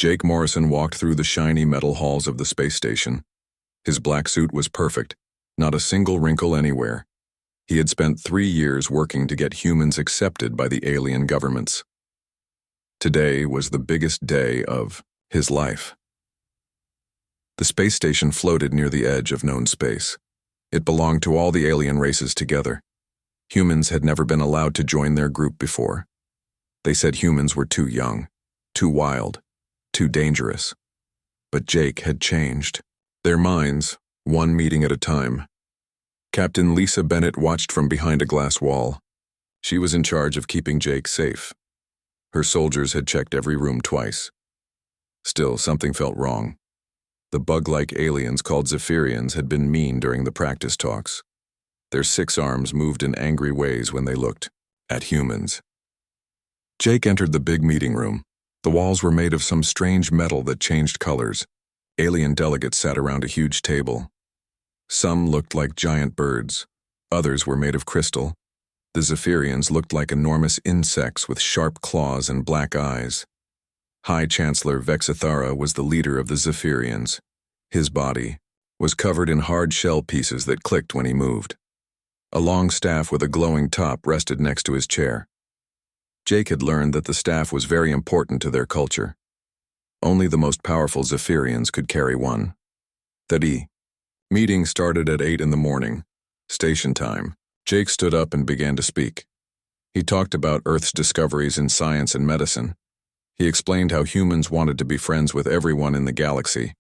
Jake Morrison walked through the shiny metal halls of the space station. His black suit was perfect, not a single wrinkle anywhere. He had spent 3 years working to get humans accepted by the alien governments. Today was the biggest day of his life. The space station floated near the edge of known space. It belonged to all the alien races together. Humans had never been allowed to join their group before. They said humans were too young, too wild, too dangerous. But Jake had changed their minds, one meeting at a time. Captain Lisa Bennett watched from behind a glass wall. She was in charge of keeping Jake safe. Her soldiers had checked every room twice. Still, something felt wrong. The bug-like aliens called Zephyrians had been mean during the practice talks. Their 6 arms moved in angry ways when they looked at humans. Jake entered the big meeting room. The walls were made of some strange metal that changed colors. Alien delegates sat around a huge table. Some looked like giant birds. Others were made of crystal. The Zephyrians looked like enormous insects with sharp claws and black eyes. High Chancellor Vexithara was the leader of the Zephyrians. His body was covered in hard shell pieces that clicked when he moved. A long staff with a glowing top rested next to his chair. Jake had learned that the staff was very important to their culture. Only the most powerful Zephyrians could carry one. The meeting started at 8 in the morning, station time. Jake stood up and began to speak. He talked about Earth's discoveries in science and medicine. He explained how humans wanted to be friends with everyone in the galaxy.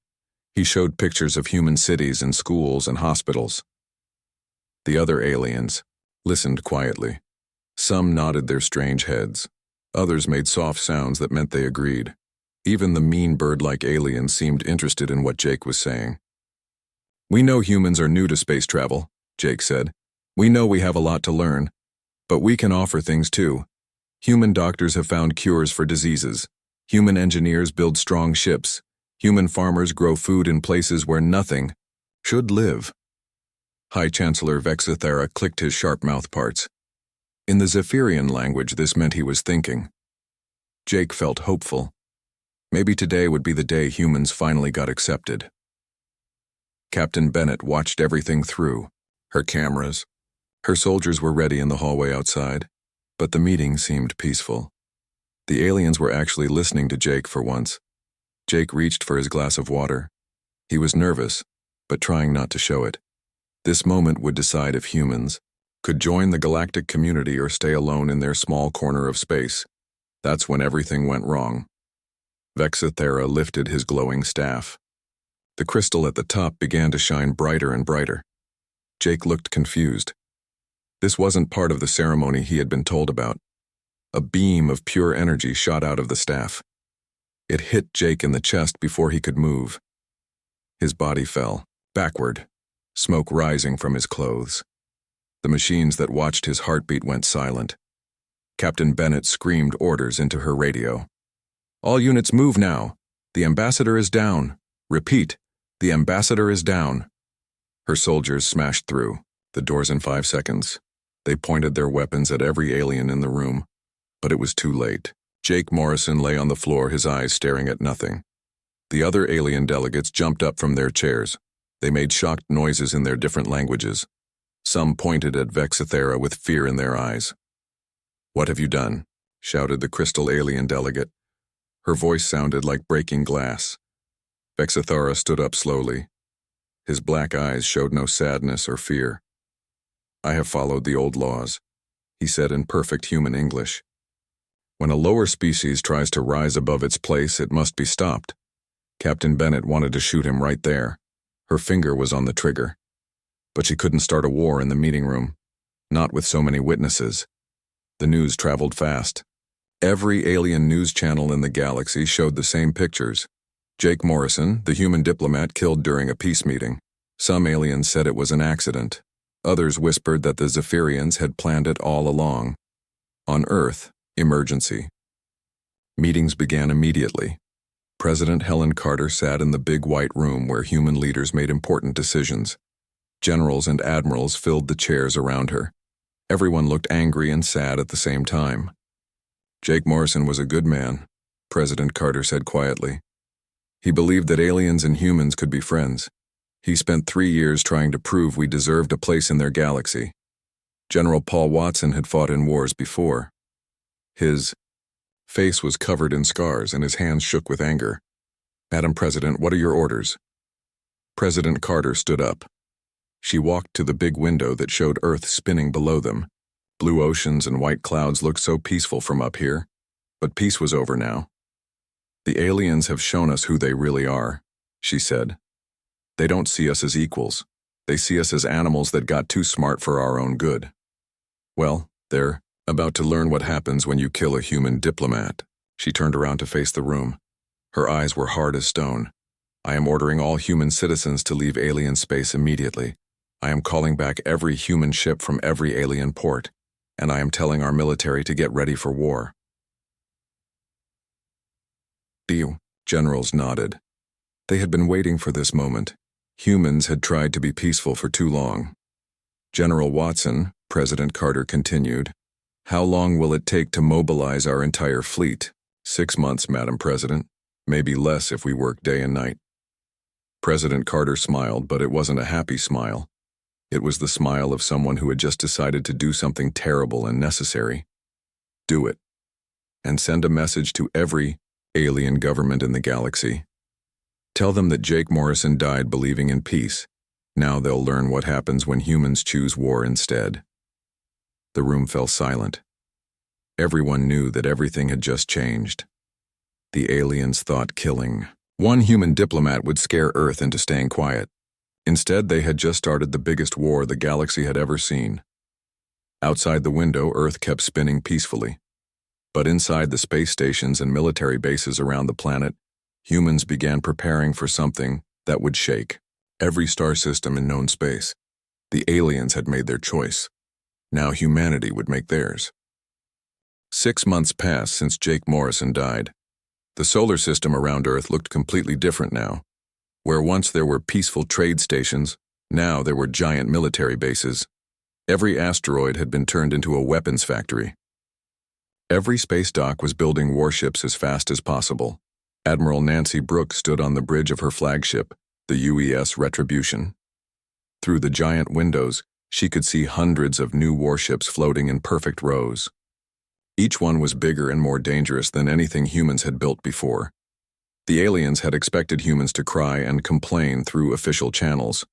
He showed pictures of human cities and schools and hospitals. The other aliens listened quietly. Some nodded their strange heads. Others made soft sounds that meant they agreed. Even the mean bird-like aliens seemed interested in what Jake was saying. "We know humans are new to space travel," Jake said. "We know we have a lot to learn. But we can offer things too. Human doctors have found cures for diseases. Human engineers build strong ships. Human farmers grow food in places where nothing should live." High Chancellor Vexithara clicked his sharp mouth parts. In the Zephyrian language, this meant he was thinking. Jake felt hopeful. Maybe today would be the day humans finally got accepted. Captain Bennett watched everything through her cameras. Her soldiers were ready in the hallway outside, but the meeting seemed peaceful. The aliens were actually listening to Jake for once. Jake reached for his glass of water. He was nervous, but trying not to show it. This moment would decide if humans could join the galactic community or stay alone in their small corner of space. That's when everything went wrong. Vexithara lifted his glowing staff. The crystal at the top began to shine brighter and brighter. Jake looked confused. This wasn't part of the ceremony he had been told about. A beam of pure energy shot out of the staff. It hit Jake in the chest before he could move. His body fell backward, smoke rising from his clothes. The machines that watched his heartbeat went silent. Captain Bennett screamed orders into her radio. "All units move now. The ambassador is down. Repeat, the ambassador is down." Her soldiers smashed through the doors in 5 seconds. They pointed their weapons at every alien in the room, but it was too late. Jake Morrison lay on the floor, his eyes staring at nothing. The other alien delegates jumped up from their chairs. They made shocked noises in their different languages. Some pointed at Vexithara with fear in their eyes. "What have you done?" shouted the crystal alien delegate. Her voice sounded like breaking glass. Vexithara stood up slowly. His black eyes showed no sadness or fear. "I have followed the old laws," he said in perfect human English. "When a lower species tries to rise above its place, it must be stopped." Captain Bennett wanted to shoot him right there. Her finger was on the trigger. But she couldn't start a war in the meeting room, not with so many witnesses. The news traveled fast. Every alien news channel in the galaxy showed the same pictures. Jake Morrison, the human diplomat, killed during a peace meeting. Some aliens said it was an accident. Others whispered that the Zephyrians had planned it all along. On Earth, emergency. Meetings began immediately. President Helen Carter sat in the big white room where human leaders made important decisions. Generals and admirals filled the chairs around her. Everyone looked angry and sad at the same time. "Jake Morrison was a good man," President Carter said quietly. He believed that aliens and humans could be friends. He spent 3 years trying to prove we deserved a place in their galaxy. General Paul Watson had fought in wars before. His face was covered in scars and his hands shook with anger. "Madam President, what are your orders?" President Carter stood up. She walked to the big window that showed Earth spinning below them. Blue oceans and white clouds looked so peaceful from up here, but peace was over now. "The aliens have shown us who they really are," she said. "They don't see us as equals. They see us as animals that got too smart for our own good. Well, they're about to learn what happens when you kill a human diplomat." She turned around to face the room. Her eyes were hard as stone. "I am ordering all human citizens to leave alien space immediately. I am calling back every human ship from every alien port, and I am telling our military to get ready for war." The generals nodded. They had been waiting for this moment. Humans had tried to be peaceful for too long. "General Watson," President Carter continued, "how long will it take to mobilize our entire fleet?" 6 months, Madam President. Maybe less if we work day and night." President Carter smiled, but it wasn't a happy smile. It was the smile of someone who had just decided to do something terrible and necessary. "Do it. And send a message to every alien government in the galaxy. Tell them that Jake Morrison died believing in peace. Now they'll learn what happens when humans choose war instead." The room fell silent. Everyone knew that everything had just changed. The aliens thought killing one human diplomat would scare Earth into staying quiet. Instead, they had just started the biggest war the galaxy had ever seen. Outside the window, Earth kept spinning peacefully. But inside the space stations and military bases around the planet, humans began preparing for something that would shake every star system in known space. The aliens had made their choice. Now humanity would make theirs. 6 months passed since Jake Morrison died. The solar system around Earth looked completely different now. Where once there were peaceful trade stations, now there were giant military bases. Every asteroid had been turned into a weapons factory. Every space dock was building warships as fast as possible. Admiral Nancy Brooks stood on the bridge of her flagship, the UES Retribution. Through the giant windows, she could see hundreds of new warships floating in perfect rows. Each one was bigger and more dangerous than anything humans had built before. The aliens had expected humans to cry and complain through official channels.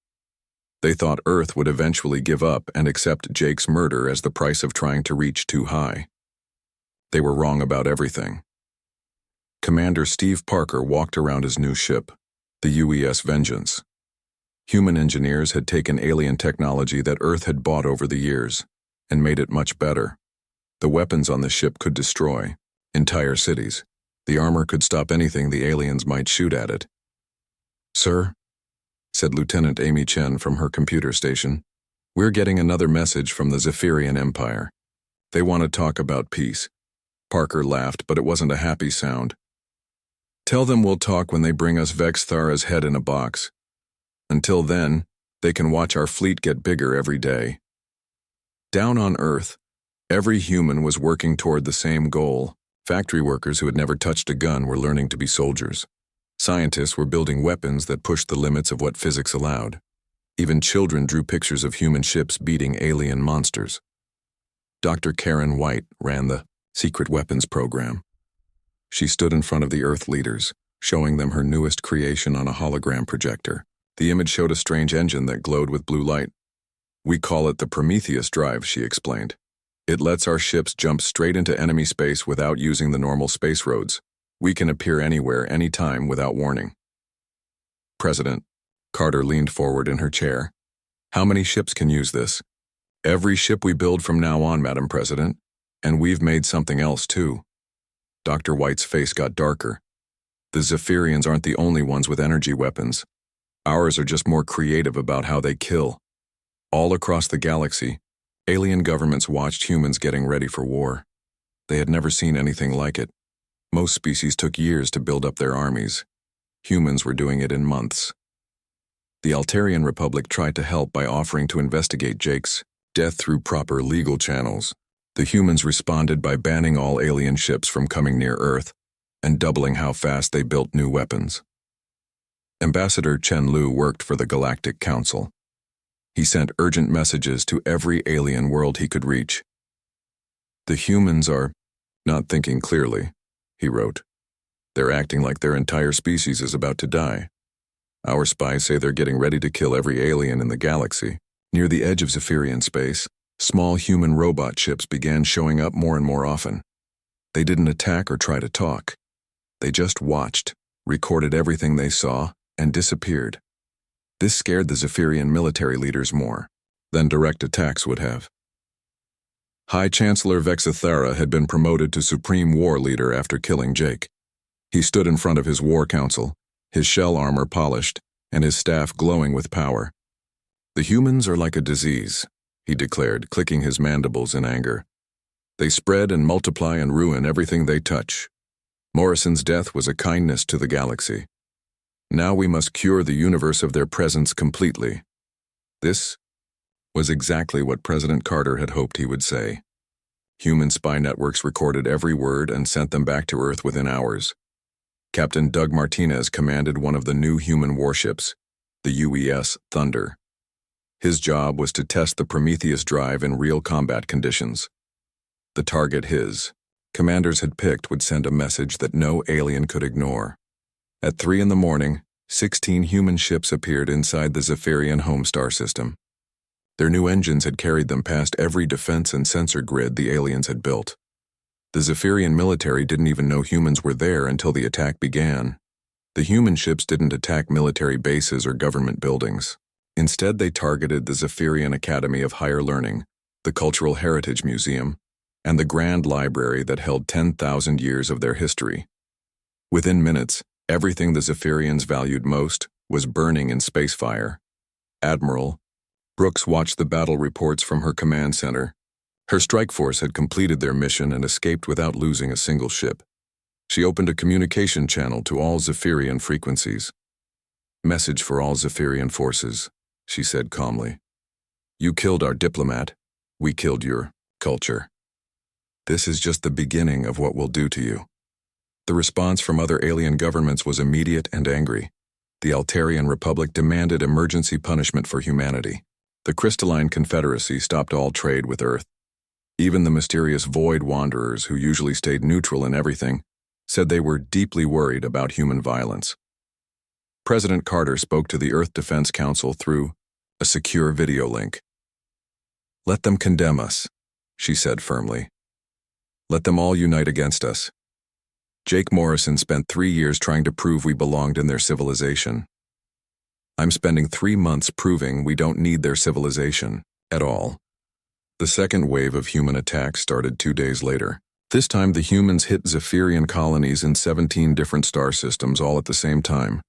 They thought Earth would eventually give up and accept Jake's murder as the price of trying to reach too high. They were wrong about everything. Commander Steve Parker walked around his new ship, the UES Vengeance. Human engineers had taken alien technology that Earth had bought over the years and made it much better. The weapons on the ship could destroy entire cities. The armor could stop anything the aliens might shoot at it. "Sir," said Lieutenant Amy Chen from her computer station, "we're getting another message from the Zephyrian Empire. They want to talk about peace." Parker laughed, but it wasn't a happy sound. "Tell them we'll talk when they bring us Vex Thara's head in a box. Until then, they can watch our fleet get bigger every day." Down on Earth, every human was working toward the same goal. Factory workers who had never touched a gun were learning to be soldiers. Scientists were building weapons that pushed the limits of what physics allowed. Even children drew pictures of human ships beating alien monsters. Dr. Karen White ran the Secret Weapons Program. She stood in front of the Earth leaders, showing them her newest creation on a hologram projector. The image showed a strange engine that glowed with blue light. "We call it the Prometheus drive," she explained. "It lets our ships jump straight into enemy space without using the normal space roads. We can appear anywhere, anytime, without warning." President Carter leaned forward in her chair. "How many ships can use this?" "Every ship we build from now on, Madam President. And we've made something else, too." Dr. White's face got darker. "The Zephyrians aren't the only ones with energy weapons. Ours are just more creative about how they kill." All across the galaxy, alien governments watched humans getting ready for war. They had never seen anything like it. Most species took years to build up their armies. Humans were doing it in months. The Altarian Republic tried to help by offering to investigate Jake's death through proper legal channels. The humans responded by banning all alien ships from coming near Earth and doubling how fast they built new weapons. Ambassador Chen Lu worked for the Galactic Council. He sent urgent messages to every alien world he could reach. "The humans are not thinking clearly," he wrote. "They're acting like their entire species is about to die. Our spies say they're getting ready to kill every alien in the galaxy." Near the edge of Zephyrian space, small human robot ships began showing up more and more often. They didn't attack or try to talk. They just watched, recorded everything they saw, and disappeared. This scared the Zephyrian military leaders more than direct attacks would have. High Chancellor Vexithara had been promoted to Supreme War Leader after killing Jake. He stood in front of his war council, his shell armor polished, and his staff glowing with power. "The humans are like a disease," he declared, clicking his mandibles in anger. "They spread and multiply and ruin everything they touch. Morrison's death was a kindness to the galaxy. Now we must cure the universe of their presence completely." This was exactly what President Carter had hoped he would say. Human spy networks recorded every word and sent them back to Earth within hours. Captain Doug Martinez commanded one of the new human warships, the UES Thunder. His job was to test the Prometheus drive in real combat conditions. The target his commanders had picked would send a message that no alien could ignore. At 3 a.m, 16 human ships appeared inside the Zephyrian home star system. Their new engines had carried them past every defense and sensor grid the aliens had built. The Zephyrian military didn't even know humans were there until the attack began. The human ships didn't attack military bases or government buildings. Instead, they targeted the Zephyrian Academy of Higher Learning, the Cultural Heritage Museum, and the Grand Library that held 10,000 years of their history. Within minutes, everything the Zephyrians valued most was burning in space fire. Admiral Brooks watched the battle reports from her command center. Her strike force had completed their mission and escaped without losing a single ship. She opened a communication channel to all Zephyrian frequencies. "Message for all Zephyrian forces," she said calmly. "You killed our diplomat. We killed your culture. This is just the beginning of what we'll do to you." The response from other alien governments was immediate and angry. The Altarian Republic demanded emergency punishment for humanity. The Crystalline Confederacy stopped all trade with Earth. Even the mysterious Void Wanderers, who usually stayed neutral in everything, said they were deeply worried about human violence. President Carter spoke to the Earth Defense Council through a secure video link. "Let them condemn us," she said firmly. "Let them all unite against us. Jake Morrison spent 3 years trying to prove we belonged in their civilization. I'm spending 3 months proving we don't need their civilization at all." The second wave of human attacks started 2 days later. This time the humans hit Zephyrian colonies in 17 different star systems all at the same time.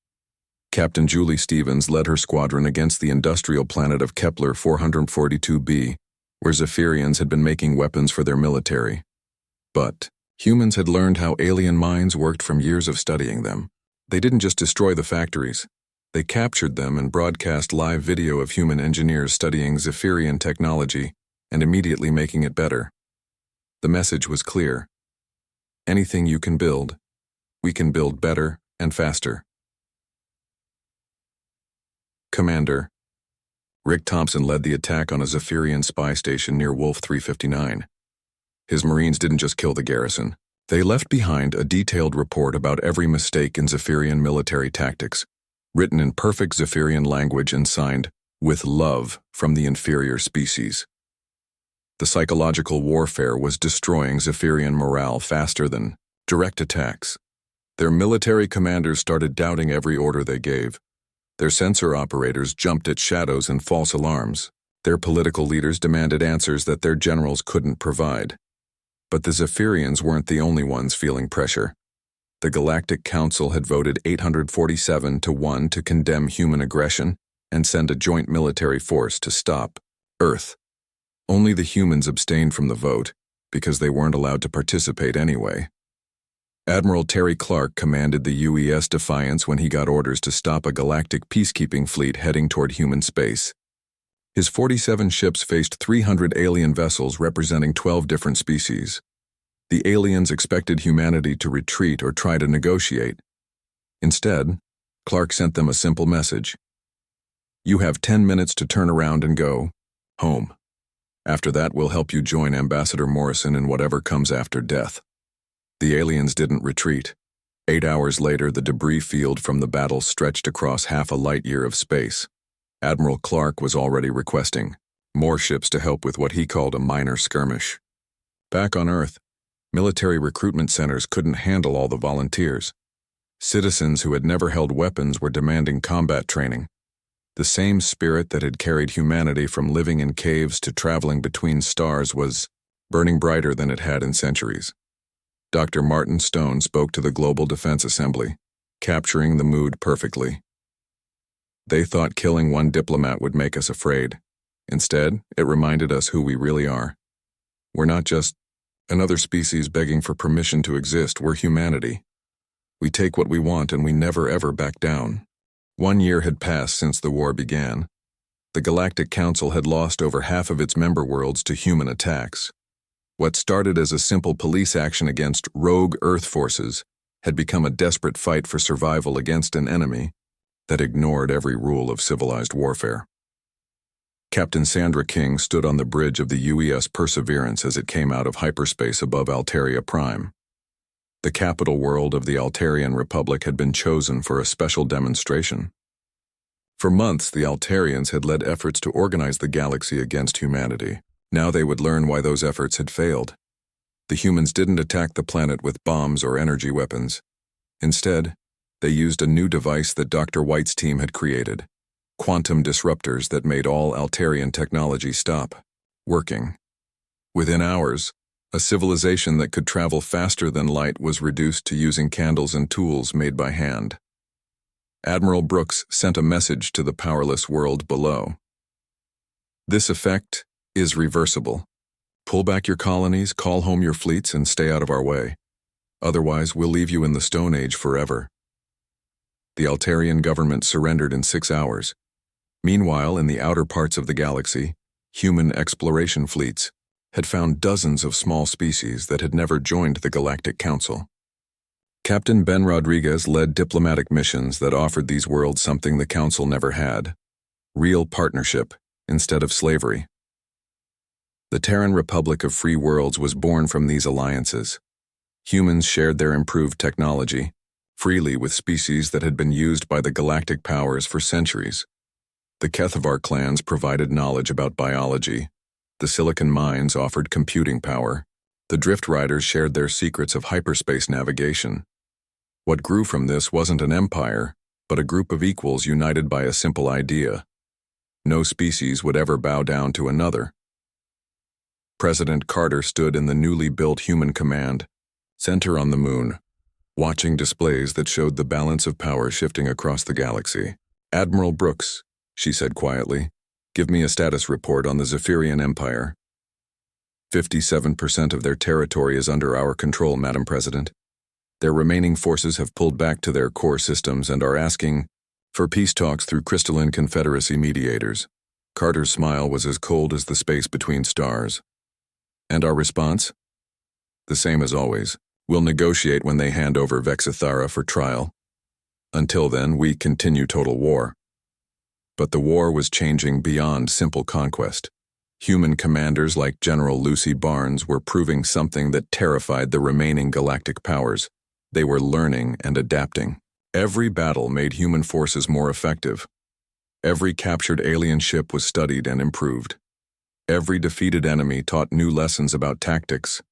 Captain Julie Stevens led her squadron against the industrial planet of Kepler 442b, where Zephyrians had been making weapons for their military. But humans had learned how alien minds worked from years of studying them. They didn't just destroy the factories. They captured them and broadcast live video of human engineers studying Zephyrian technology and immediately making it better. The message was clear. Anything you can build, we can build better and faster. Commander Rick Thompson led the attack on a Zephyrian spy station near Wolf 359. His Marines didn't just kill the garrison. They left behind a detailed report about every mistake in Zephyrian military tactics, written in perfect Zephyrian language and signed, "With love from the inferior species." The psychological warfare was destroying Zephyrian morale faster than direct attacks. Their military commanders started doubting every order they gave. Their sensor operators jumped at shadows and false alarms. Their political leaders demanded answers that their generals couldn't provide. But the Zephyrians weren't the only ones feeling pressure. The Galactic Council had voted 847-1 to condemn human aggression and send a joint military force to stop Earth. Only the humans abstained from the vote because they weren't allowed to participate anyway. Admiral Terry Clark commanded the UES Defiance when he got orders to stop a galactic peacekeeping fleet heading toward human space. His 47 ships faced 300 alien vessels representing 12 different species. The aliens expected humanity to retreat or try to negotiate. Instead, Clark sent them a simple message. You have 10 minutes to turn around and go home. After that, we'll help you join Ambassador Morrison in whatever comes after death. The aliens didn't retreat. 8 hours later, the debris field from the battle stretched across half a light-year of space. Admiral Clark was already requesting more ships to help with what he called a minor skirmish. Back on Earth, military recruitment centers couldn't handle all the volunteers. Citizens who had never held weapons were demanding combat training. The same spirit that had carried humanity from living in caves to traveling between stars was burning brighter than it had in centuries. Dr. Martin Stone spoke to the Global Defense Assembly, capturing the mood perfectly. They thought killing one diplomat would make us afraid. Instead, it reminded us who we really are. We're not just another species begging for permission to exist, we're humanity. We take what we want and we never ever back down. 1 year had passed since the war began. The Galactic Council had lost over half of its member worlds to human attacks. What started as a simple police action against rogue Earth forces had become a desperate fight for survival against an enemy that ignored every rule of civilized warfare. Captain Sandra King stood on the bridge of the UES Perseverance as it came out of hyperspace above Altaria Prime. The capital world of the Altarian Republic had been chosen for a special demonstration. For months, the Altarians had led efforts to organize the galaxy against humanity. Now they would learn why those efforts had failed. The humans didn't attack the planet with bombs or energy weapons. Instead, they used a new device that Dr. White's team had created. Quantum disruptors that made all Altarian technology stop working. Within hours, a civilization that could travel faster than light was reduced to using candles and tools made by hand. Admiral Brooks sent a message to the powerless world below. This effect is reversible. Pull back your colonies, call home your fleets, and stay out of our way. Otherwise, we'll leave you in the Stone Age forever. The Altarian government surrendered in 6 hours. Meanwhile, in the outer parts of the galaxy, human exploration fleets had found dozens of small species that had never joined the Galactic Council. Captain Ben Rodriguez led diplomatic missions that offered these worlds something the Council never had: real partnership instead of slavery. The Terran Republic of Free Worlds was born from these alliances. Humans shared their improved technology freely with species that had been used by the galactic powers for centuries. The Kethavar clans provided knowledge about biology. The Silicon Mines offered computing power. The Drift Riders shared their secrets of hyperspace navigation. What grew from this wasn't an empire, but a group of equals united by a simple idea. No species would ever bow down to another. President Carter stood in the newly built Human Command Center on the Moon, watching displays that showed the balance of power shifting across the galaxy. Admiral Brooks, she said quietly, give me a status report on the Zephyrian Empire. 57% of their territory is under our control, Madam President. Their remaining forces have pulled back to their core systems and are asking for peace talks through Crystalline Confederacy mediators. Carter's smile was as cold as the space between stars. And our response? The same as always. We'll negotiate when they hand over Vexithara for trial. Until then, we continue total war. But the war was changing beyond simple conquest. Human commanders like General Lucy Barnes were proving something that terrified the remaining galactic powers. They were learning and adapting. Every battle made human forces more effective. Every captured alien ship was studied and improved. Every defeated enemy taught new lessons about tactics.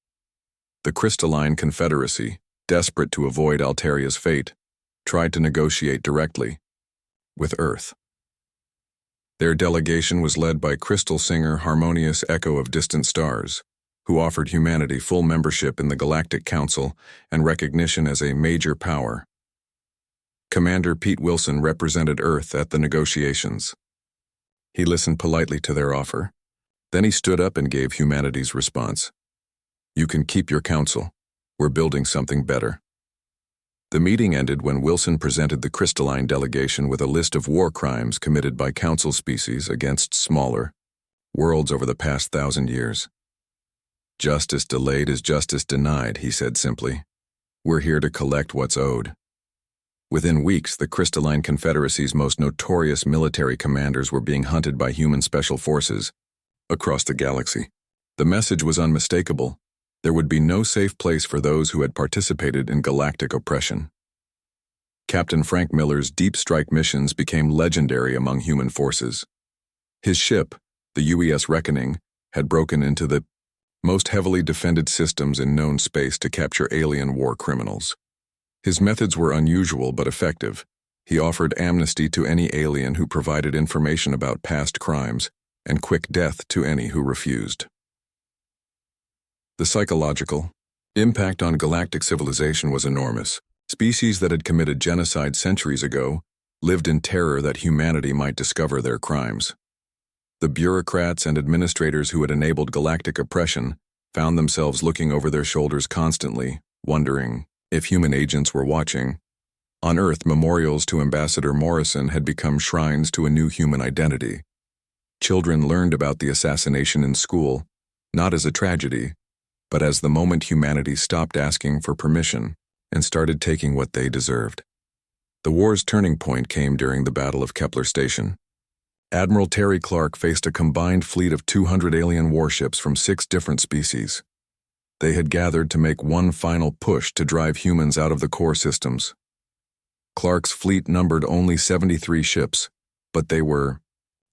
The Crystalline Confederacy, desperate to avoid Altaria's fate, tried to negotiate directly with Earth. Their delegation was led by crystal singer Harmonious Echo of Distant Stars, who offered humanity full membership in the Galactic Council and recognition as a major power. Commander Pete Wilson represented Earth at the negotiations. He listened politely to their offer. Then he stood up and gave humanity's response. You can keep your council. We're building something better. The meeting ended when Wilson presented the Crystalline delegation with a list of war crimes committed by Council species against smaller worlds over the past 1,000 years. Justice delayed is justice denied, he said simply. We're here to collect what's owed. Within weeks, the Crystalline Confederacy's most notorious military commanders were being hunted by human special forces across the galaxy. The message was unmistakable. There would be no safe place for those who had participated in galactic oppression. Captain Frank Miller's deep strike missions became legendary among human forces. His ship, the UES Reckoning, had broken into the most heavily defended systems in known space to capture alien war criminals. His methods were unusual but effective. He offered amnesty to any alien who provided information about past crimes, and quick death to any who refused. The psychological impact on galactic civilization was enormous. Species that had committed genocide centuries ago lived in terror that humanity might discover their crimes. The bureaucrats and administrators who had enabled galactic oppression found themselves looking over their shoulders constantly, wondering if human agents were watching. On Earth, memorials to Ambassador Morrison had become shrines to a new human identity. Children learned about the assassination in school, not as a tragedy, but as the moment humanity stopped asking for permission and started taking what they deserved. The war's turning point came during the Battle of Kepler Station. Admiral Terry Clark faced a combined fleet of 200 alien warships from 6 different species. They had gathered to make one final push to drive humans out of the core systems. Clark's fleet numbered only 73 ships, but they were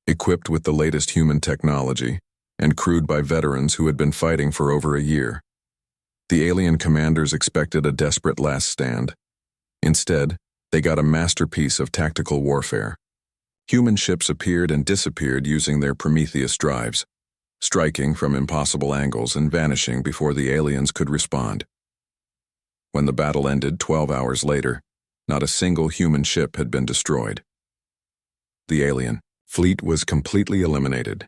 equipped with the latest human technology and crewed by veterans who had been fighting for over a year. The alien commanders expected a desperate last stand. Instead, they got a masterpiece of tactical warfare. Human ships appeared and disappeared using their Prometheus drives, striking from impossible angles and vanishing before the aliens could respond. When the battle ended 12 hours later, not a single human ship had been destroyed. The alien fleet was completely eliminated.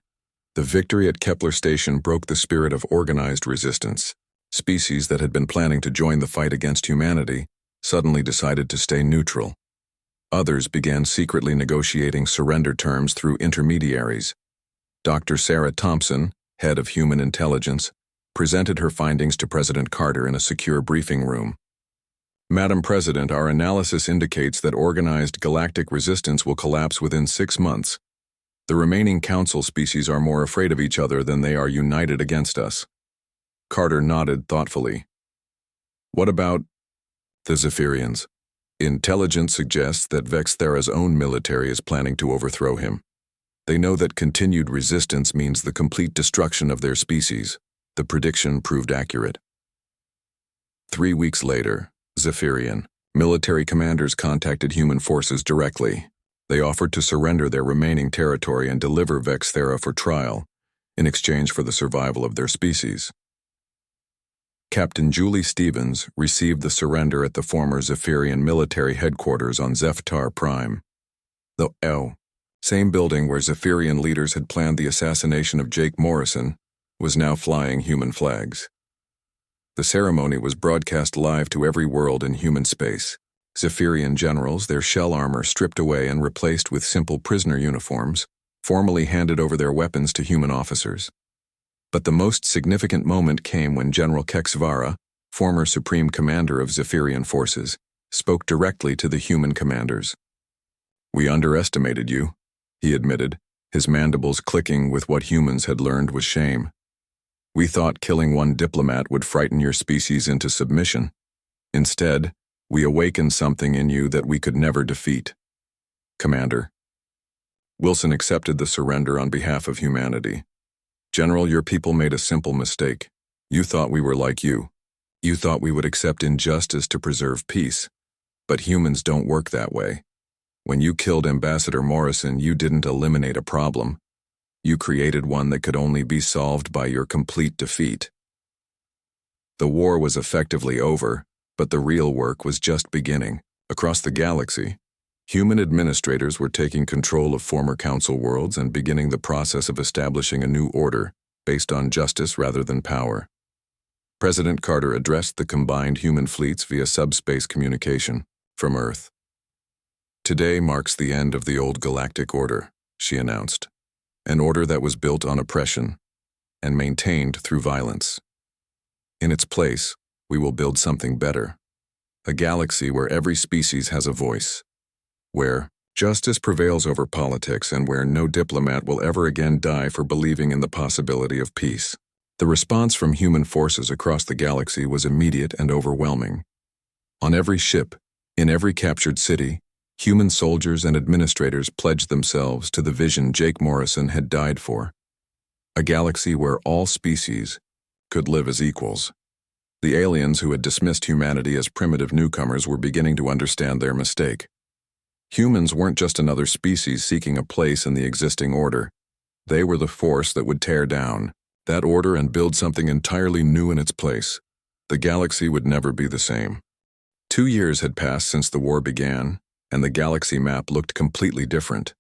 The victory at Kepler Station broke the spirit of organized resistance. Species that had been planning to join the fight against humanity suddenly decided to stay neutral. Others began secretly negotiating surrender terms through intermediaries. Dr. Sarah Thompson, head of human intelligence, presented her findings to President Carter in a secure briefing room. Madam President, our analysis indicates that organized galactic resistance will collapse within 6 months. The remaining council species are more afraid of each other than they are united against us. Carter nodded thoughtfully. What about the Zephyrians? Intelligence suggests that Vexthera's own military is planning to overthrow him. They know that continued resistance means the complete destruction of their species. The prediction proved accurate. 3 weeks later, Zephyrian military commanders contacted human forces directly. They offered to surrender their remaining territory and deliver Vexthera for trial, in exchange for the survival of their species. Captain Julie Stevens received the surrender at the former Zephyrian military headquarters on Zeftar Prime. The same building where Zephyrian leaders had planned the assassination of Jake Morrison was now flying human flags. The ceremony was broadcast live to every world in human space. Zephyrian generals, their shell armor stripped away and replaced with simple prisoner uniforms, formally handed over their weapons to human officers. But the most significant moment came when General Kexvara, former Supreme Commander of Zephyrian forces, spoke directly to the human commanders. "We underestimated you," he admitted, his mandibles clicking with what humans had learned was shame. "We thought killing one diplomat would frighten your species into submission. Instead, we awakened something in you that we could never defeat. Commander." Wilson accepted the surrender on behalf of humanity. "General, your people made a simple mistake. You thought we were like you. You thought we would accept injustice to preserve peace. But humans don't work that way. When you killed Ambassador Morrison, you didn't eliminate a problem. You created one that could only be solved by your complete defeat." The war was effectively over, but the real work was just beginning. Across the galaxy, human administrators were taking control of former council worlds and beginning the process of establishing a new order based on justice rather than power. President Carter addressed the combined human fleets via subspace communication from Earth. "Today marks the end of the old galactic order," she announced, "an order that was built on oppression and maintained through violence. In its place, we will build something better, a galaxy where every species has a voice, where justice prevails over politics, and where no diplomat will ever again die for believing in the possibility of peace. The response from human forces across the galaxy was immediate and overwhelming. On every ship, in every captured city, human soldiers and administrators pledged themselves to the vision Jake Morrison had died for. A galaxy where all species could live as equals. The aliens who had dismissed humanity as primitive newcomers were beginning to understand their mistake. Humans weren't just another species seeking a place in the existing order. They were the force that would tear down that order and build something entirely new in its place. The galaxy would never be the same. 2 years had passed since the war began, and the galaxy map looked completely different.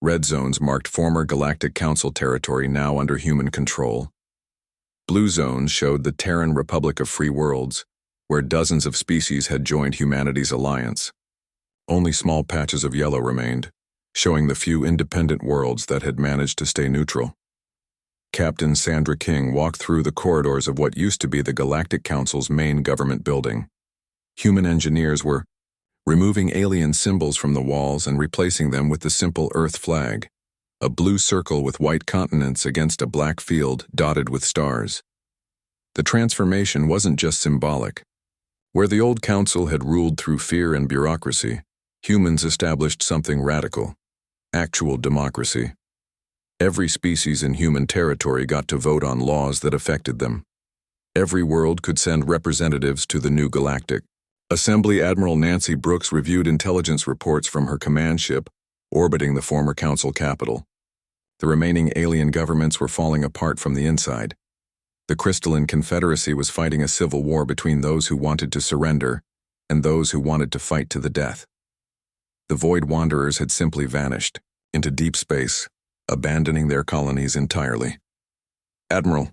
Red zones marked former Galactic Council territory now under human control. Blue zones showed the Terran Republic of Free Worlds, where dozens of species had joined humanity's alliance. Only small patches of yellow remained, showing the few independent worlds that had managed to stay neutral. Captain Sandra King walked through the corridors of what used to be the Galactic Council's main government building. Human engineers were removing alien symbols from the walls and replacing them with the simple Earth flag, a blue circle with white continents against a black field dotted with stars. The transformation wasn't just symbolic. Where the old council had ruled through fear and bureaucracy, humans established something radical: actual democracy. Every species in human territory got to vote on laws that affected them. Every world could send representatives to the new galactic. Assembly Admiral Nancy Brooks reviewed intelligence reports from her command ship orbiting the former council capital. The remaining alien governments were falling apart from the inside. The Crystalline Confederacy was fighting a civil war between those who wanted to surrender and those who wanted to fight to the death. The Void Wanderers had simply vanished into deep space, abandoning their colonies entirely. "Admiral,"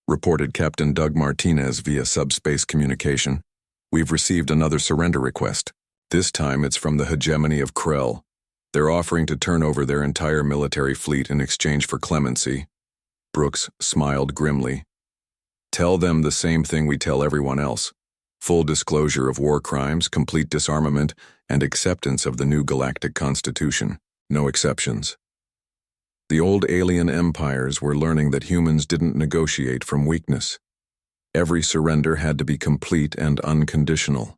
reported Captain Doug Martinez via subspace communication, "we've received another surrender request. This time it's from the hegemony of Krell. They're offering to turn over their entire military fleet in exchange for clemency." Brooks smiled grimly. "Tell them the same thing we tell everyone else: full disclosure of war crimes, complete disarmament, and acceptance of the new galactic constitution. No exceptions." The old alien empires were learning that humans didn't negotiate from weakness. Every surrender had to be complete and unconditional.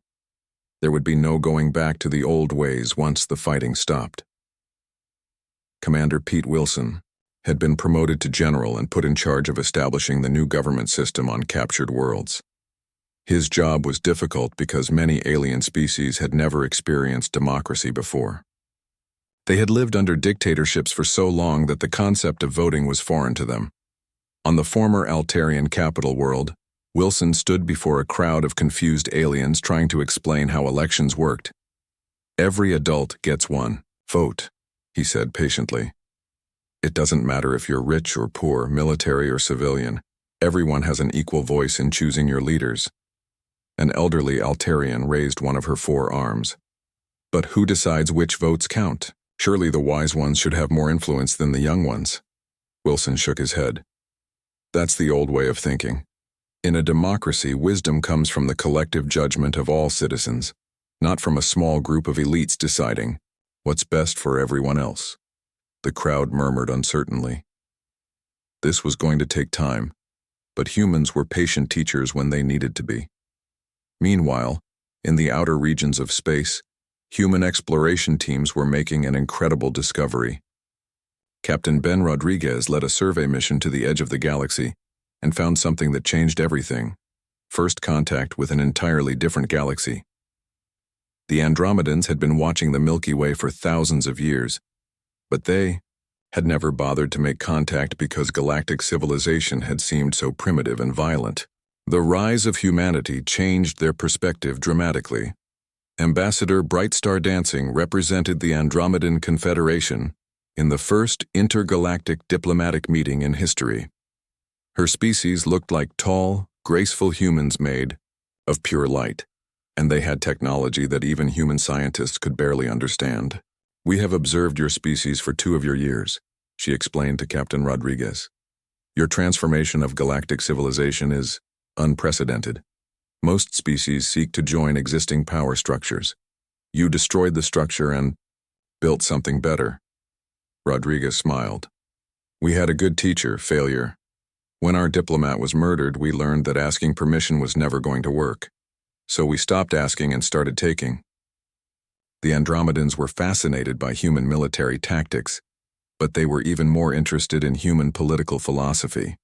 There would be no going back to the old ways once the fighting stopped. Commander Pete Wilson had been promoted to general and put in charge of establishing the new government system on captured worlds. His job was difficult because many alien species had never experienced democracy before. They had lived under dictatorships for so long that the concept of voting was foreign to them. On the former Altarian capital world, Wilson stood before a crowd of confused aliens trying to explain how elections worked. "Every adult gets one vote," he said patiently. "It doesn't matter if you're rich or poor, military or civilian. Everyone has an equal voice in choosing your leaders." An elderly Altarian raised one of her 4 arms. "But who decides which votes count? Surely the wise ones should have more influence than the young ones." Wilson shook his head. "That's the old way of thinking. In a democracy, wisdom comes from the collective judgment of all citizens, not from a small group of elites deciding what's best for everyone else." The crowd murmured uncertainly. This was going to take time, but humans were patient teachers when they needed to be. Meanwhile, in the outer regions of space, human exploration teams were making an incredible discovery. Captain Ben Rodriguez led a survey mission to the edge of the galaxy and found something that changed everything: first contact with an entirely different galaxy. The Andromedans had been watching the Milky Way for thousands of years, but they had never bothered to make contact because galactic civilization had seemed so primitive and violent. The rise of humanity changed their perspective dramatically. Ambassador Brightstar Dancing represented the Andromedan Confederation in the first intergalactic diplomatic meeting in history. Her species looked like tall, graceful humans made of pure light, and they had technology that even human scientists could barely understand. "We have observed your species for 2 of your years," she explained to Captain Rodriguez. "Your transformation of galactic civilization is unprecedented. Most species seek to join existing power structures. You destroyed the structure and built something better. Rodriguez smiled. We had a good teacher, failure. When our diplomat was murdered, we learned that asking permission was never going to work. So we stopped asking and started taking. The Andromedans were fascinated by human military tactics, but they were even more interested in human political philosophy.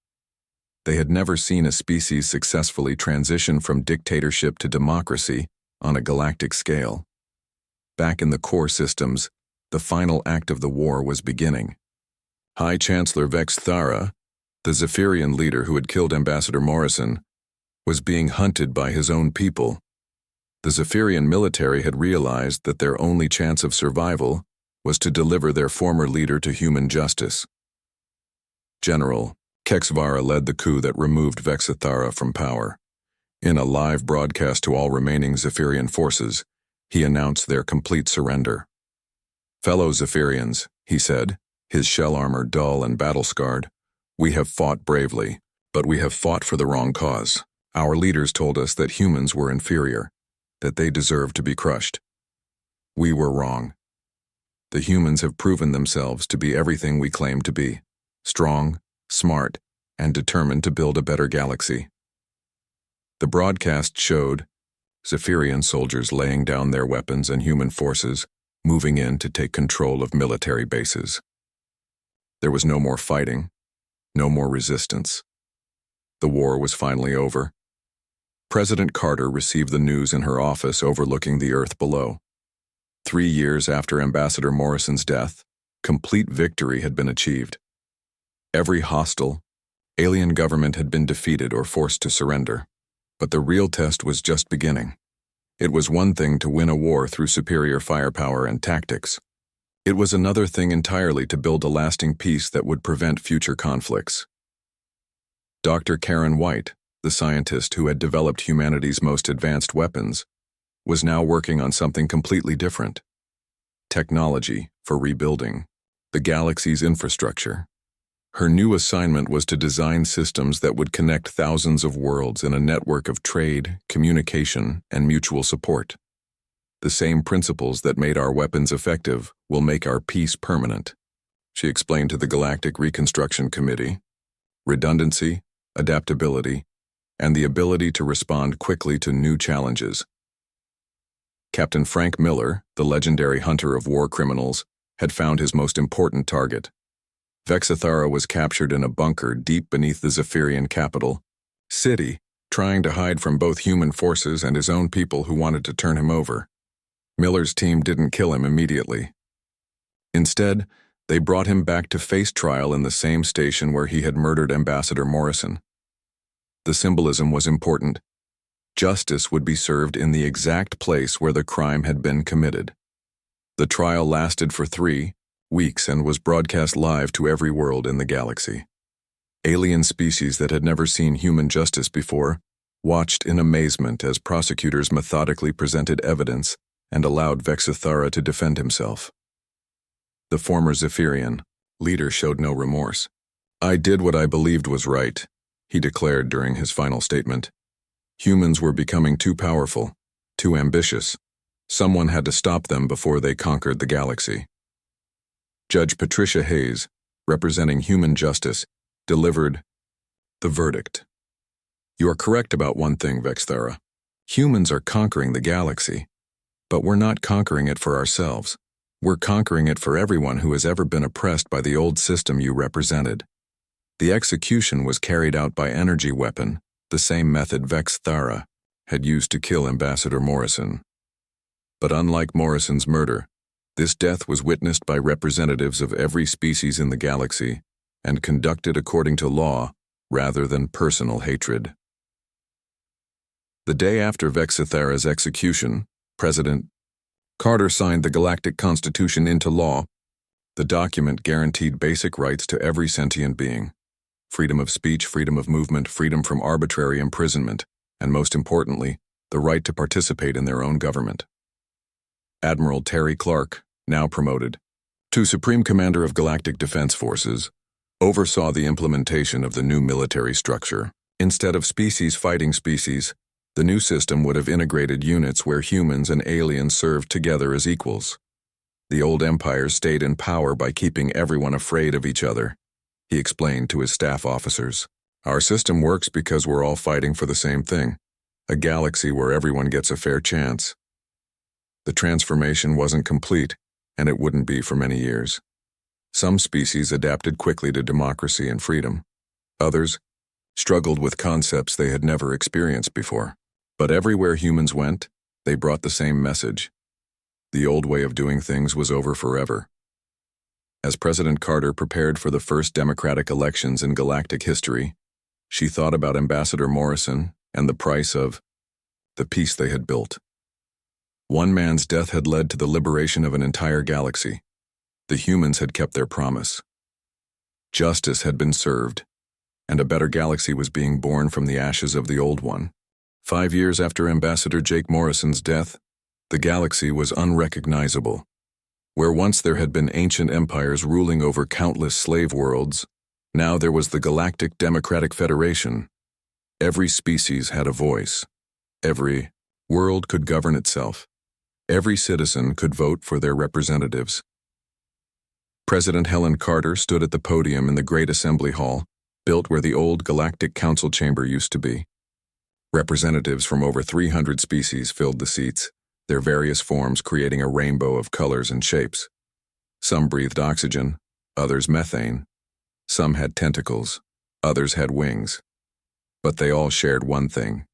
They had never seen a species successfully transition from dictatorship to democracy on a galactic scale. Back in the core systems, the final act of the war was beginning. High Chancellor Vex Thara, the Zephyrian leader who had killed Ambassador Morrison, was being hunted by his own people. The Zephyrian military had realized that their only chance of survival was to deliver their former leader to human justice. General Kexvara led the coup that removed Vexithara from power. In a live broadcast to all remaining Zephyrian forces, he announced their complete surrender. Fellow Zephyrians, he said, his shell armor dull and battle-scarred, we have fought bravely, but we have fought for the wrong cause. Our leaders told us that humans were inferior, that they deserved to be crushed. We were wrong. The humans have proven themselves to be everything we claim to be, strong, smart, and determined to build a better galaxy. The broadcast showed Zephyrian soldiers laying down their weapons and human forces, moving in to take control of military bases. There was no more fighting, no more resistance. The war was finally over. President Carter received the news in her office overlooking the Earth below. 3 years after Ambassador Morrison's death, complete victory had been achieved. Every hostile, alien government had been defeated or forced to surrender. But the real test was just beginning. It was one thing to win a war through superior firepower and tactics. It was another thing entirely to build a lasting peace that would prevent future conflicts. Dr. Karen White, the scientist who had developed humanity's most advanced weapons, was now working on something completely different. Technology for rebuilding the galaxy's infrastructure. Her new assignment was to design systems that would connect thousands of worlds in a network of trade, communication, and mutual support. The same principles that made our weapons effective will make our peace permanent, she explained to the Galactic Reconstruction Committee. Redundancy, adaptability, and the ability to respond quickly to new challenges. Captain Frank Miller, the legendary hunter of war criminals, had found his most important target. Vexithara was captured in a bunker deep beneath the Zephyrian capital city, trying to hide from both human forces and his own people who wanted to turn him over. Miller's team didn't kill him immediately. Instead, they brought him back to face trial in the same station where he had murdered Ambassador Morrison. The symbolism was important. Justice would be served in the exact place where the crime had been committed. The trial lasted for 3 weeks and was broadcast live to every world in the galaxy. Alien species that had never seen human justice before watched in amazement as prosecutors methodically presented evidence and allowed Vexithara to defend himself. The former Zephyrian leader showed no remorse. I did what I believed was right, he declared during his final statement. Humans were becoming too powerful, too ambitious. Someone had to stop them before they conquered the galaxy. Judge Patricia Hayes, representing human justice, delivered the verdict. You are correct about one thing, Vexthara. Humans are conquering the galaxy, but we're not conquering it for ourselves. We're conquering it for everyone who has ever been oppressed by the old system you represented. The execution was carried out by energy weapon, the same method Vexthara had used to kill Ambassador Morrison. But unlike Morrison's murder, this death was witnessed by representatives of every species in the galaxy and conducted according to law rather than personal hatred. The day after Vexithara's execution, President Carter signed the Galactic Constitution into law. The document guaranteed basic rights to every sentient being: freedom of speech, freedom of movement, freedom from arbitrary imprisonment, and most importantly, the right to participate in their own government. Admiral Terry Clark, now promoted to Supreme Commander of Galactic Defense Forces, oversaw the implementation of the new military structure. Instead of species fighting species, The new system would have integrated units where humans and aliens served together as equals. The old empires stayed in power by keeping everyone afraid of each other, he explained to his staff officers. Our system works because we're all fighting for the same thing, a galaxy where everyone gets a fair chance. The transformation wasn't complete, and it wouldn't be for many years. Some species adapted quickly to democracy and freedom. Others struggled with concepts they had never experienced before. But everywhere humans went, they brought the same message. The old way of doing things was over forever. As President Carter prepared for the first democratic elections in galactic history, she thought about Ambassador Morrison and the price of the peace they had built. One man's death had led to the liberation of an entire galaxy. The humans had kept their promise. Justice had been served, and a better galaxy was being born from the ashes of the old one. 5 years after Ambassador Jake Morrison's death, the galaxy was unrecognizable. Where once there had been ancient empires ruling over countless slave worlds, now there was the Galactic Democratic Federation. Every species had a voice. Every world could govern itself. Every citizen could vote for their representatives. President Helen Carter stood at the podium in the Great Assembly Hall, built where the old Galactic Council chamber used to be. Representatives from over 300 species filled the seats, their various forms creating a rainbow of colors and shapes. Some breathed oxygen, others methane. Some had tentacles, others had wings. But they all shared one thing: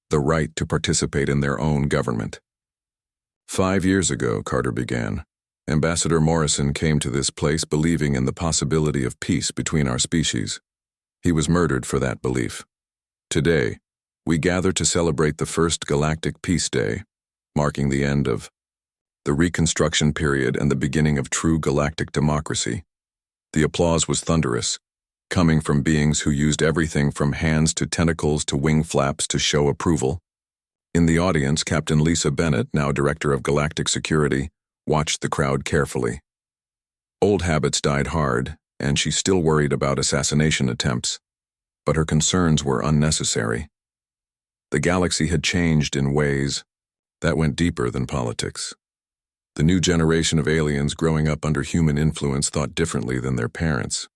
the right to participate in their own government. 5 years ago, Carter began, Ambassador Morrison came to this place believing in the possibility of peace between our species. He was murdered for that belief. Today, we gather to celebrate the first Galactic Peace Day, marking the end of the Reconstruction period and the beginning of true galactic democracy. The applause was thunderous, coming from beings who used everything from hands to tentacles to wing flaps to show approval. In the audience, Captain Lisa Bennett, now Director of Galactic Security, watched the crowd carefully. Old habits died hard, and she still worried about assassination attempts, but her concerns were unnecessary. The galaxy had changed in ways that went deeper than politics. The new generation of aliens growing up under human influence thought differently than their parents.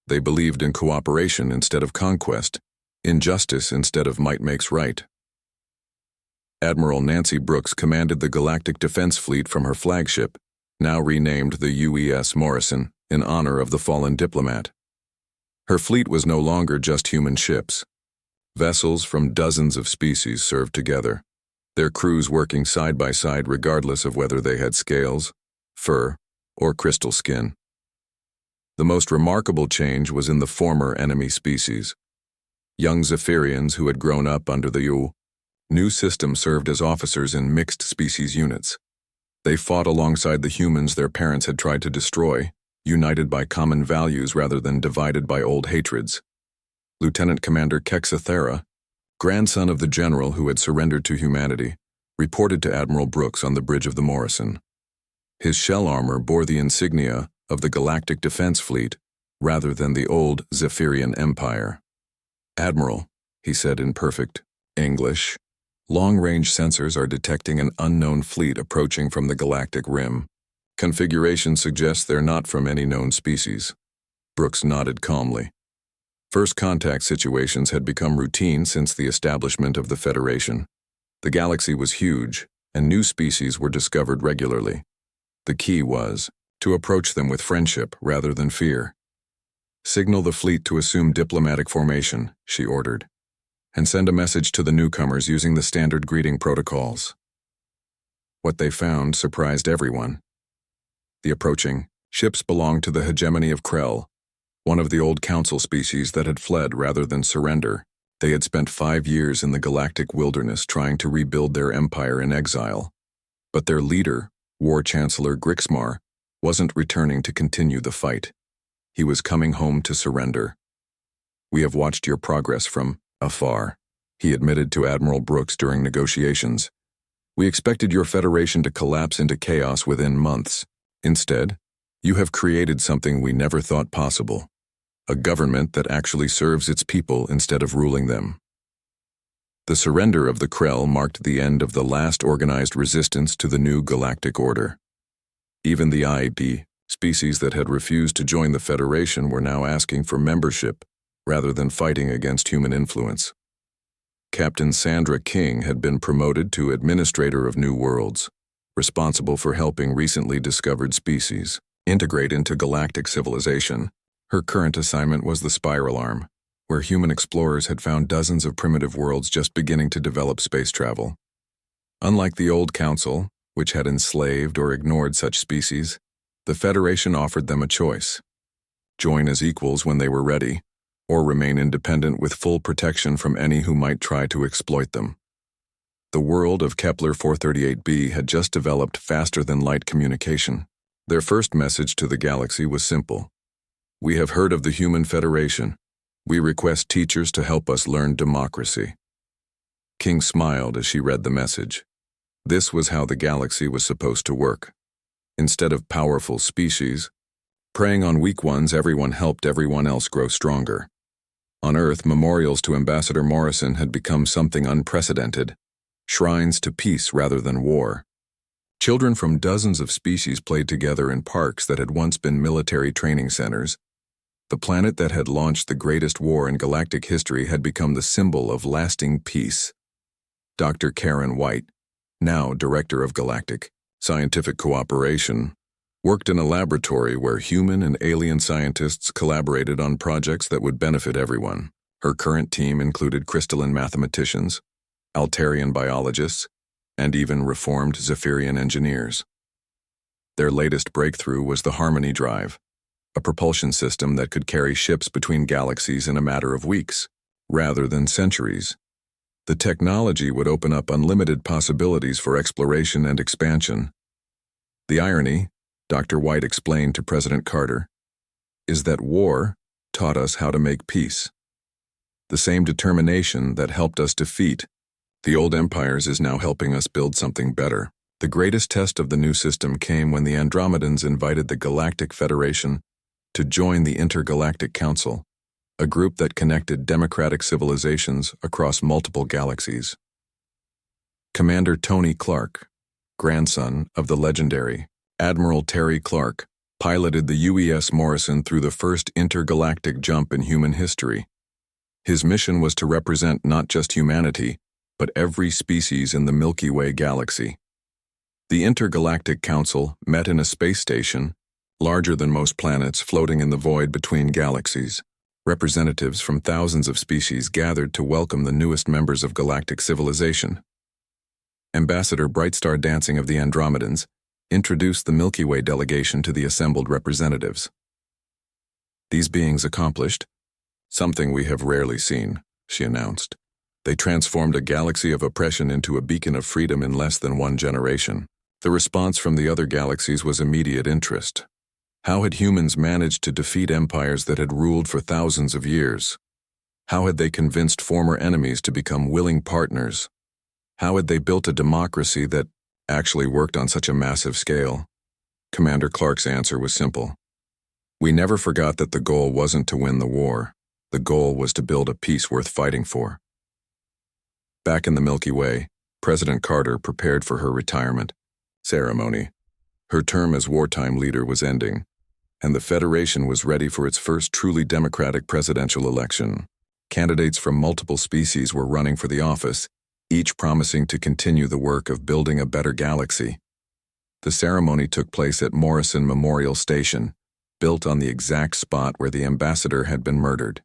They believed in cooperation instead of conquest, in justice instead of might makes right. Admiral Nancy Brooks commanded the Galactic Defense Fleet from her flagship, now renamed the UES Morrison, in honor of the fallen diplomat. Her fleet was no longer just human ships. Vessels from dozens of species served together, their crews working side by side regardless of whether they had scales, fur, or crystal skin. The most remarkable change was in the former enemy species. Young Zephyrians who had grown up under the new system served as officers in mixed species units. They fought alongside the humans their parents had tried to destroy, united by common values rather than divided by old hatreds. Lieutenant Commander Kexathera, grandson of the general who had surrendered to humanity, reported to Admiral Brooks on the bridge of the Morrison. His shell armor bore the insignia of the Galactic Defense Fleet rather than the old Zephyrian Empire. "Admiral," he said in perfect English, "long-range sensors are detecting an unknown fleet approaching from the galactic rim. Configuration suggests they're not from any known species." Brooks nodded calmly. First contact situations had become routine since the establishment of the Federation. The galaxy was huge, and new species were discovered regularly. The key was to approach them with friendship rather than fear. "Signal the fleet to assume diplomatic formation," she ordered, "and send a message to the newcomers using the standard greeting protocols." What they found surprised everyone. The approaching ships belonged to the hegemony of Krell, one of the old council species that had fled rather than surrender. They had spent 5 years in the galactic wilderness trying to rebuild their empire in exile. But their leader, War Chancellor Grixmar, wasn't returning to continue the fight. He was coming home to surrender. "We have watched your progress from afar," he admitted to Admiral Brooks during negotiations. "We expected your Federation to collapse into chaos within months. Instead, you have created something we never thought possible. A government that actually serves its people instead of ruling them." The surrender of the Krell marked the end of the last organized resistance to the new galactic order. Even the IAP species that had refused to join the Federation were now asking for membership rather than fighting against human influence. Captain Sandra King had been promoted to Administrator of New Worlds, responsible for helping recently discovered species integrate into galactic civilization. Her current assignment was the Spiral Arm, where human explorers had found dozens of primitive worlds just beginning to develop space travel. Unlike the old Council, which had enslaved or ignored such species, the Federation offered them a choice: join as equals when they were ready, or remain independent with full protection from any who might try to exploit them. The world of Kepler 438b had just developed faster-than-light communication. Their first message to the galaxy was simple: "We have heard of the Human Federation. We request teachers to help us learn democracy." King smiled as she read the message. This was how the galaxy was supposed to work. Instead of powerful species preying on weak ones, everyone helped everyone else grow stronger. On Earth, memorials to Ambassador Morrison had become something unprecedented, shrines to peace rather than war. Children from dozens of species played together in parks that had once been military training centers. The planet that had launched the greatest war in galactic history had become the symbol of lasting peace. Dr. Karen White, now Director of Galactic Scientific Cooperation, worked in a laboratory where human and alien scientists collaborated on projects that would benefit everyone. Her current team included crystalline mathematicians, Altarian biologists, and even reformed Zephyrian engineers. Their latest breakthrough was the Harmony Drive, a propulsion system that could carry ships between galaxies in a matter of weeks, rather than centuries. The technology would open up unlimited possibilities for exploration and expansion. The irony, Dr. White explained to President Carter, is that war taught us how to make peace. The same determination that helped us defeat the old empires is now helping us build something better. The greatest test of the new system came when the Andromedans invited the Galactic Federation to join the Intergalactic Council, a group that connected democratic civilizations across multiple galaxies. Commander Tony Clark, grandson of the legendary Admiral Terry Clark, piloted the UES Morrison through the first intergalactic jump in human history. His mission was to represent not just humanity, but every species in the Milky Way galaxy. The Intergalactic Council met in a space station, larger than most planets floating in the void between galaxies. Representatives from thousands of species gathered to welcome the newest members of galactic civilization. Ambassador Brightstar Dancing of the Andromedans introduced the Milky Way delegation to the assembled representatives. These beings accomplished something we have rarely seen, she announced. They transformed a galaxy of oppression into a beacon of freedom in less than one generation. The response from the other galaxies was immediate interest. How had humans managed to defeat empires that had ruled for thousands of years? How had they convinced former enemies to become willing partners? How had they built a democracy that actually worked on such a massive scale? Commander Clark's answer was simple. We never forgot that the goal wasn't to win the war. The goal was to build a peace worth fighting for. Back in the Milky Way, President Carter prepared for her retirement ceremony. Her term as wartime leader was ending, and the Federation was ready for its first truly democratic presidential election. Candidates from multiple species were running for the office, each promising to continue the work of building a better galaxy. The ceremony took place at Morrison Memorial Station, built on the exact spot where the ambassador had been murdered.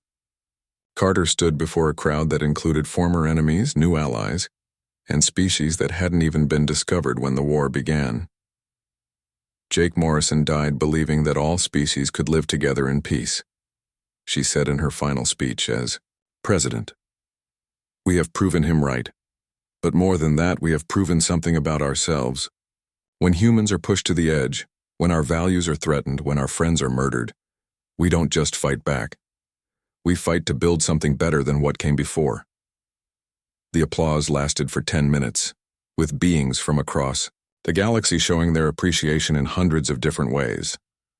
Carter stood before a crowd that included former enemies, new allies, and species that hadn't even been discovered when the war began. Jake Morrison died believing that all species could live together in peace, she said in her final speech as President. We have proven him right. But more than that, we have proven something about ourselves. When humans are pushed to the edge, when our values are threatened, when our friends are murdered, we don't just fight back. We fight to build something better than what came before. The applause lasted for 10 minutes, with beings from across the galaxy showing their appreciation in hundreds of different ways.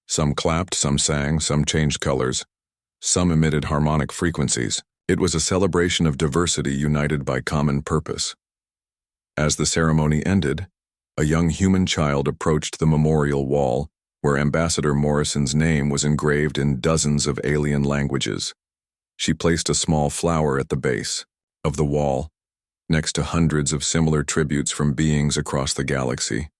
Some clapped, some sang, some changed colors, some emitted harmonic frequencies. It was a celebration of diversity united by common purpose. As the ceremony ended, a young human child approached the memorial wall where Ambassador Morrison's name was engraved in dozens of alien languages. She placed a small flower at the base of the wall, next to hundreds of similar tributes from beings across the galaxy.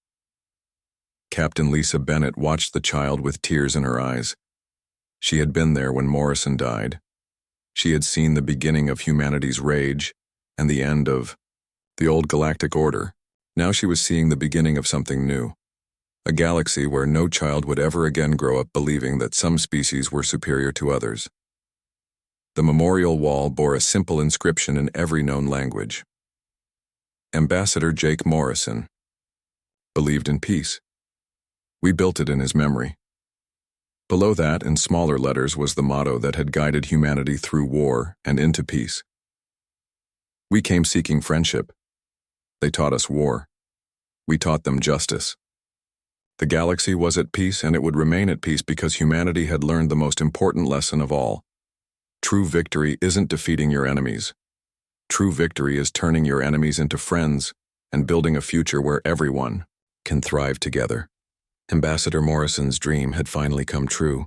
Captain Lisa Bennett watched the child with tears in her eyes. She had been there when Morrison died. She had seen the beginning of humanity's rage and the end of the old galactic order. Now she was seeing the beginning of something new. A galaxy where no child would ever again grow up believing that some species were superior to others. The memorial wall bore a simple inscription in every known language. Ambassador Jake Morrison believed in peace. We built it in his memory. Below that, in smaller letters, was the motto that had guided humanity through war and into peace. We came seeking friendship. They taught us war. We taught them justice. The galaxy was at peace, and it would remain at peace because humanity had learned the most important lesson of all. True victory isn't defeating your enemies. True victory is turning your enemies into friends and building a future where everyone can thrive together. Ambassador Morrison's dream had finally come true.